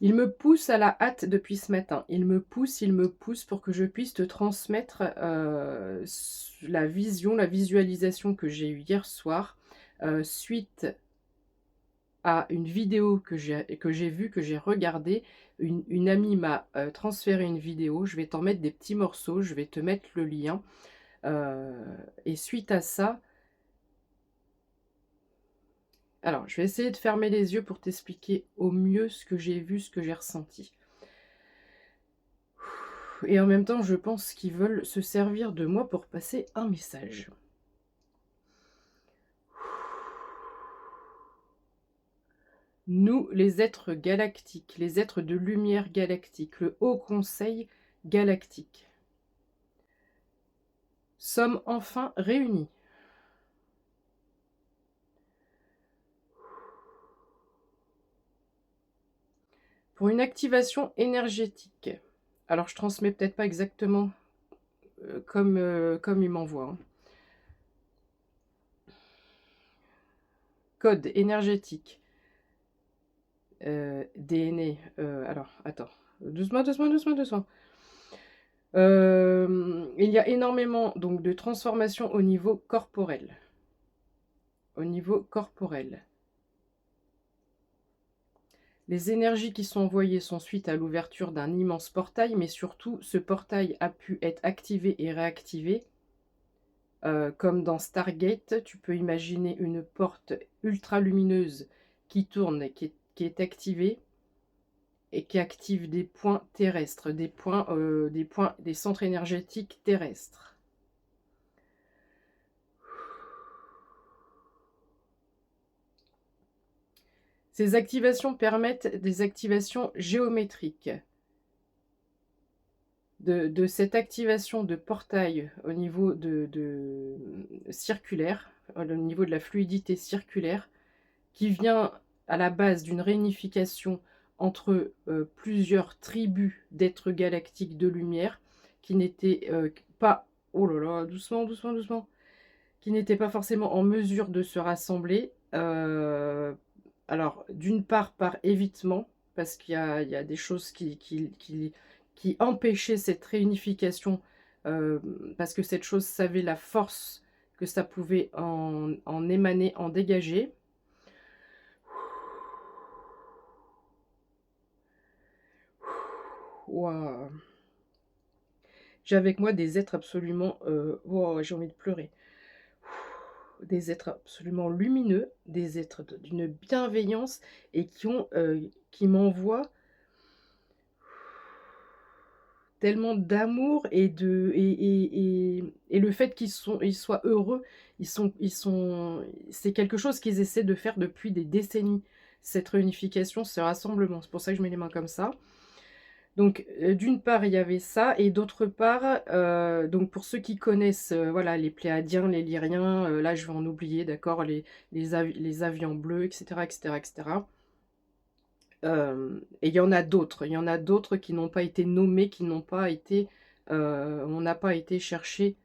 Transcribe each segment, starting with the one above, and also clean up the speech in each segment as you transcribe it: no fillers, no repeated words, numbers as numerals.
Il me pousse à la hâte depuis ce matin. Il me pousse pour que je puisse te transmettre, la vision, la visualisation que j'ai eue hier soir, suite à une vidéo que j'ai vue, que j'ai regardée. Une amie m'a, transféré une vidéo. Je vais t'en mettre des petits morceaux, je vais te mettre le lien, heu et suite à ça, alors je vais essayer de fermer les yeux pour t'expliquer au mieux ce que j'ai vu, ce que j'ai ressenti. Et en même temps, je pense qu'ils veulent se servir de moi pour passer un message. Nous, les êtres galactiques, les êtres de lumière galactique, le Haut Conseil galactique, sommes enfin réunis pour une activation énergétique. Alors, je transmets peut-être pas exactement comme il m'envoie, hein. Code énergétique, DNA. Alors, attends, doucement, doucement, doucement, doucement. Il y a énormément donc de transformations au niveau corporel. Au niveau corporel. Les énergies qui sont envoyées sont suite à l'ouverture d'un immense portail, mais surtout, ce portail a pu être activé et réactivé. Comme dans Stargate, tu peux imaginer une porte ultra lumineuse qui tourne, qui est activée et qui active des points terrestres, des centres énergétiques terrestres. Ces activations permettent des activations géométriques. De cette activation de portail au niveau circulaire, au niveau de la fluidité circulaire, qui vient à la base d'une réunification entre, plusieurs tribus d'êtres galactiques de lumière qui n'étaient, pas, oh là là, doucement, doucement, doucement, qui n'étaient pas forcément en mesure de se rassembler. Alors d'une part par évitement, parce qu'il y a des choses qui empêchaient cette réunification, parce que cette chose savait la force que ça pouvait en émaner, en dégager. Waouh! J'ai avec moi des êtres absolument, waouh, j'ai envie de pleurer. Des êtres absolument lumineux, des êtres d'une bienveillance et qui m'envoient tellement d'amour et le fait ils soient heureux, c'est quelque chose qu'ils essaient de faire depuis des décennies, cette réunification, ce rassemblement. C'est pour ça que je mets les mains comme ça. Donc, d'une part, il y avait ça et d'autre part, donc pour ceux qui connaissent, voilà, les Pléiadiens, les Lyriens, là je vais en oublier, d'accord, les avions bleus et cetera et cetera et cetera. Et il y en a d'autres qui n'ont pas été nommés, qui n'ont pas été, on n'a pas été chercher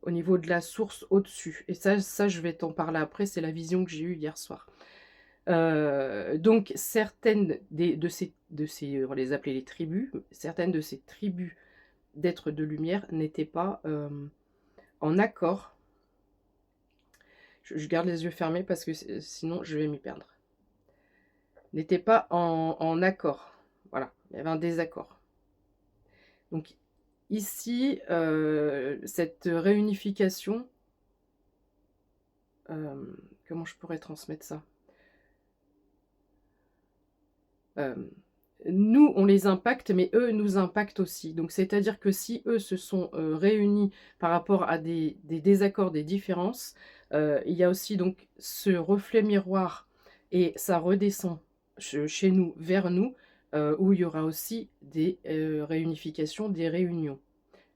au niveau de la source au-dessus et ça je vais t'en parler après, c'est la vision que j'ai eue hier soir. Donc certaines de ces on va les appeler les tribus, certaines de ces tribus d'êtres de lumière n'étaient pas, en accord. Je garde les yeux fermés parce que sinon je vais m'y perdre. N'étaient pas en accord. Voilà, il y avait un désaccord. Donc ici, cette réunification, comment je pourrais transmettre ça? Hem, Nous, on les impacte, mais eux nous impactent aussi. Donc c'est-à-dire que si eux se sont, réunis par rapport à des désaccords, des différences, il y a aussi donc ce reflet miroir et ça redescend chez nous, vers nous, où il y aura aussi des, réunifications, des réunions.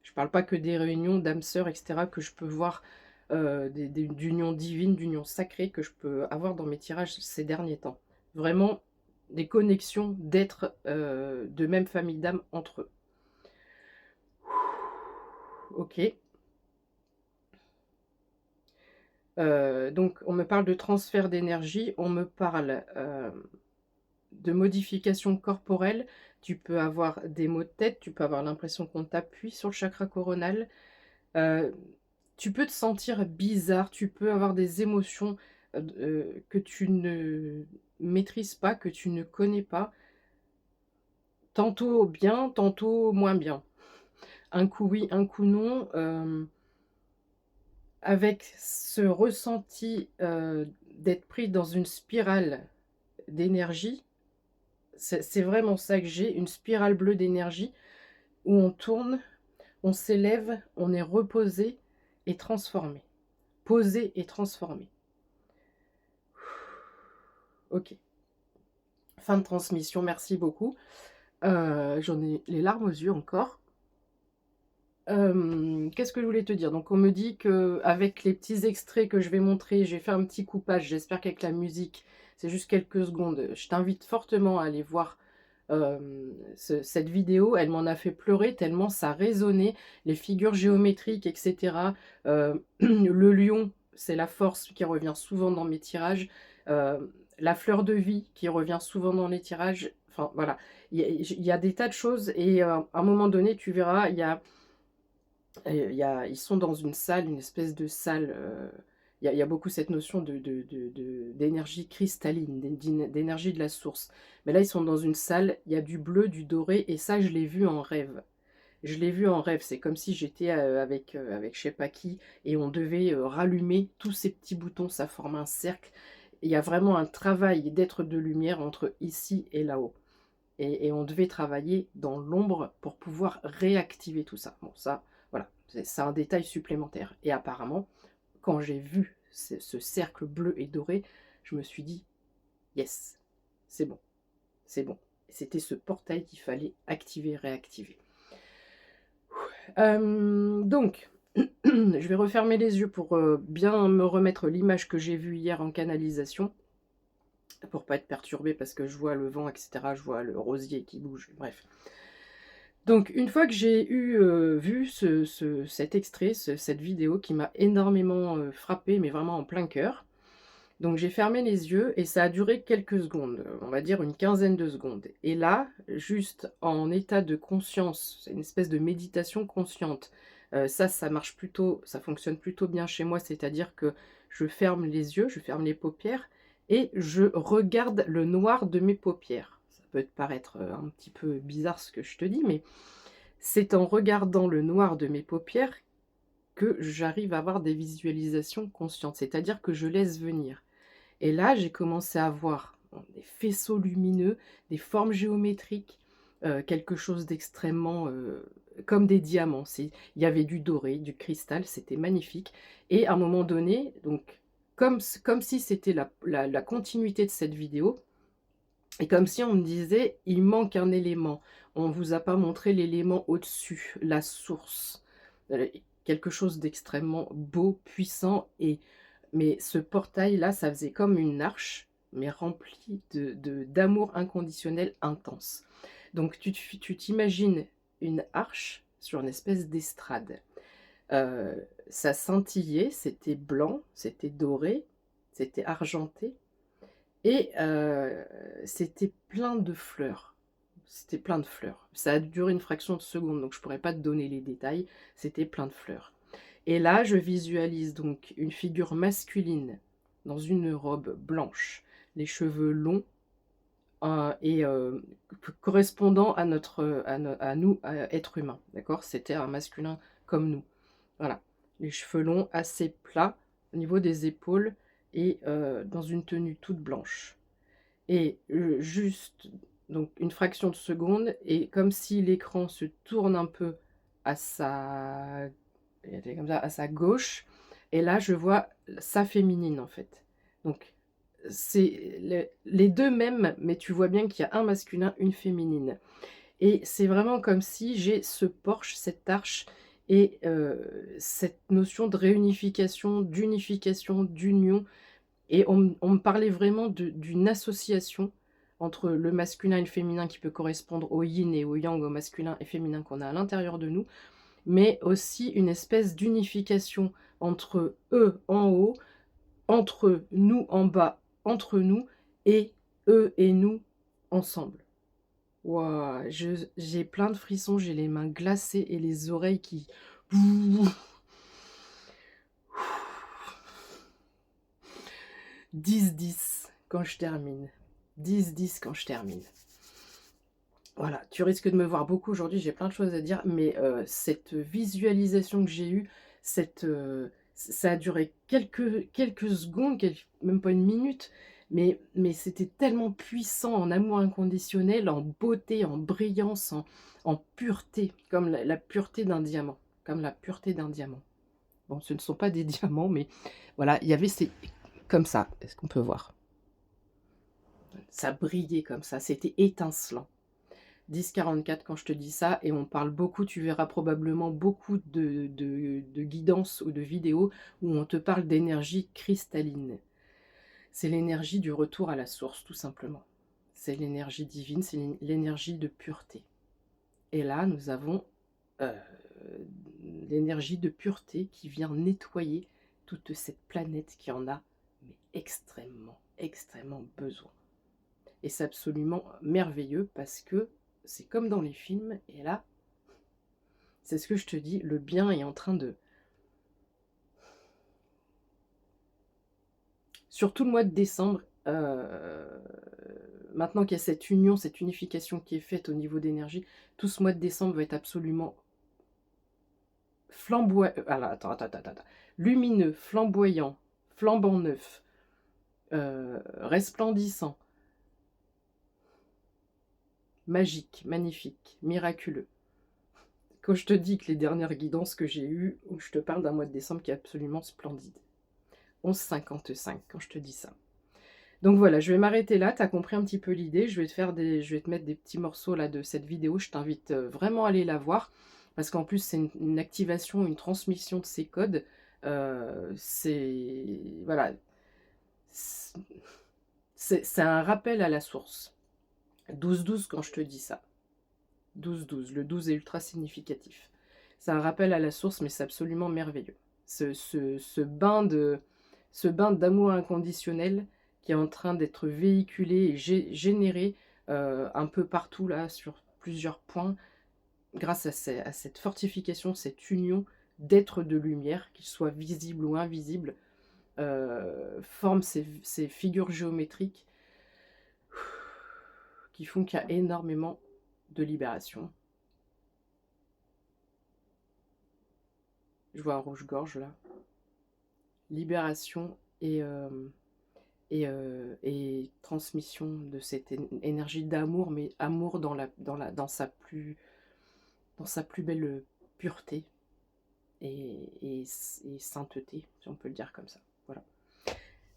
Je parle pas que des réunions d'âmes sœurs et cetera que je peux voir, d'unions divines, d'unions sacrées que je peux avoir dans mes tirages ces derniers temps. Vraiment des connexions d'êtres, de même famille d'âme entre eux. OK. Donc on me parle de transfert d'énergie, on me parle, de modifications corporelles. Tu peux avoir des maux de tête, tu peux avoir l'impression qu'on t'appuie sur le chakra coronal. Heu, Tu peux te sentir bizarre, tu peux avoir des émotions, que tu ne maîtrises pas, que tu ne connais pas. Tantôt bien, tantôt moins bien. Un coup oui, un coup non, avec ce ressenti, d'être pris dans une spirale d'énergie. C'est vraiment ça que j'ai, une spirale bleue d'énergie où on tourne, on s'élève, on est reposé et transformé. Posé et transformé. OK. Fin de transmission, merci beaucoup. J'en ai les larmes aux yeux encore. Qu'est-ce que je voulais te dire? Donc on me dit qu'avec les petits extraits que je vais montrer, j'ai fait un petit coupage, j'espère qu'avec la musique, c'est juste quelques secondes. Je t'invite fortement à aller voir, cette vidéo. Elle m'en a fait pleurer tellement ça résonnait, les figures géométriques et cetera. Le lion, c'est la force qui revient souvent dans mes tirages. La fleur de vie qui revient souvent dans les tirages. Enfin voilà, il y a des tas de choses et à un moment donné, tu verras, ils sont dans une salle, une espèce de salle, il y a beaucoup cette notion d'énergie cristalline, d'énergie de la source. Mais là, ils sont dans une salle, il y a du bleu, du doré et ça, je l'ai vu en rêve. Je l'ai vu en rêve, c'est comme si j'étais, avec je sais pas qui et on devait, rallumer tous ces petits boutons, ça forme un cercle. Il y a vraiment un travail d'être de lumière entre ici et là-haut et on devait travailler dans l'ombre pour pouvoir réactiver tout ça. Bon ça, voilà, c'est un détail supplémentaire et apparemment, quand j'ai vu ce cercle bleu et doré, je me suis dit: «Yes, c'est bon, c'est bon». C'était ce portail qu'il fallait activer, réactiver. Donc je vais refermer les yeux pour, bien me remettre l'image que j'ai vue hier en canalisation. Pour pas être perturbée parce que je vois le vent et cetera, je vois le rosier qui bouge, bref. Donc une fois que j'ai vu cet extrait, cette vidéo qui m'a énormément, frappée, mais vraiment en plein cœur, donc j'ai fermé les yeux et ça a duré quelques secondes, on va dire une quinzaine de secondes et là, juste en état de conscience, c'est une espèce de méditation consciente, ça marche plutôt ça fonctionne plutôt bien chez moi, c'est-à-dire que je ferme les yeux, je ferme les paupières et je regarde le noir de mes paupières. Ça peut te paraître, un petit peu bizarre ce que je te dis, mais c'est en regardant le noir de mes paupières que j'arrive à avoir des visualisations conscientes, c'est-à-dire que je laisse venir. Et là, j'ai commencé à voir des faisceaux lumineux, des formes géométriques, quelque chose d'extrêmement, comme des diamants. Il y avait du doré, du cristal, c'était magnifique et à un moment donné, donc comme si c'était la continuité de cette vidéo et comme si on me disait: «Il manque un élément. On vous a pas montré l'élément au-dessus, la source». Quelque chose d'extrêmement beau, puissant mais ce portail-là, ça faisait comme une arche, mais remplie d'amour inconditionnel intense. Donc tu t'imagines une arche sur une espèce d'estrade. Ça scintillait, c'était blanc, c'était doré, c'était argenté et c'était plein de fleurs. C'était plein de fleurs. Ça a duré une fraction de seconde, donc je pourrais pas te donner les détails, c'était plein de fleurs. Et là, je visualise donc une figure masculine dans une robe blanche, les cheveux longs, et correspondant à à nous, êtres humains, d'accord? C'était un masculin comme nous. Voilà. Les cheveux longs, assez plats au niveau des épaules et dans une tenue toute blanche. Et juste donc une fraction de seconde et comme si l'écran se tourne un peu à sa il était comme ça, à sa gauche et là je vois sa féminine en fait. Donc c'est les 2 mêmes, mais tu vois bien qu'il y a un masculin, une féminine et c'est vraiment comme si j'ai ce porche, cette arche et cette notion de réunification, d'unification, d'union et on me parlait vraiment d'une association entre le masculin et le féminin qui peut correspondre au yin et au yang, au masculin et féminin qu'on a à l'intérieur de nous, mais aussi une espèce d'unification entre eux en haut, entre nous en bas, entre nous et eux et nous ensemble. Waouh, j'ai plein de frissons, j'ai les mains glacées et les oreilles qui 10-10 quand je termine. 10-10 quand je termine. Voilà, tu risques de me voir beaucoup aujourd'hui, j'ai plein de choses à dire, mais cette visualisation que j'ai eue, ça a duré quelques secondes, même pas une minute, mais c'était tellement puissant en amour inconditionnel, en beauté, en brillance, en pureté, comme la pureté d'un diamant, comme la pureté d'un diamant. Bon, ce ne sont pas des diamants, mais voilà, il y avait ces comme ça, est-ce qu'on peut voir? Ça brillait comme ça, c'était étincelant. 10-44 quand je te dis ça, et on parle beaucoup, tu verras probablement beaucoup de guidances ou de vidéos où on te parle d'énergie cristalline. C'est l'énergie du retour à la source, tout simplement. C'est l'énergie divine, c'est l'énergie de pureté. Et là, nous avons euh, l'énergie de pureté qui vient nettoyer toute cette planète qui en a mais extrêmement, extrêmement besoin. Et c'est absolument merveilleux parce que c'est comme dans les films, et là, c'est ce que je te dis, le bien est en train de... Surtout le mois de décembre, maintenant qu'il y a cette union, cette unification qui est faite au niveau d'énergie, tout ce mois de décembre va être absolument flamboyant, lumineux, flamboyant, flambant neuf, resplendissant, magique, magnifique, miraculeux. Quand je te dis que les dernières guidances que j'ai eues, je te parle d'un mois de décembre qui est absolument splendide. 11,55 quand je te dis ça. Donc voilà, je vais m'arrêter là, tu as compris un petit peu l'idée, je vais te mettre des petits morceaux là de cette vidéo, je t'invite vraiment à aller la voir, parce qu'en plus c'est une activation, une transmission de ces codes, c'est... Voilà, c'est un rappel à la source. 12-12 quand je te dis ça. 12-12, le 12 est ultra significatif. C'est un rappel à la source, mais c'est absolument merveilleux. Ce bain d'amour inconditionnel qui est en train d'être véhiculé et généré un peu partout là, sur plusieurs points, grâce à cette fortification, cette union d'êtres de lumière, qu'ils soient visibles ou invisibles, forment ces figures géométriques qui font qu'il y a énormément de libération. Je vois un rouge-gorge là. Libération et transmission de cette énergie d'amour, mais amour dans sa plus belle pureté et sainteté, si on peut le dire comme ça. Voilà.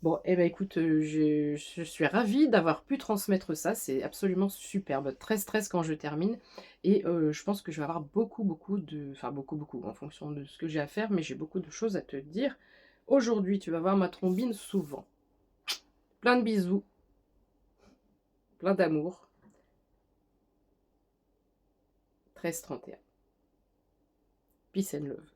Bon, eh ben écoute, je suis ravie d'avoir pu transmettre ça, c'est absolument superbe. Très stress quand je termine, et je pense que je vais avoir beaucoup, en fonction de ce que j'ai à faire, mais j'ai beaucoup de choses à te dire. Aujourd'hui, tu vas voir ma trombine souvent. Plein de bisous, plein d'amour. 13-31. Peace and love.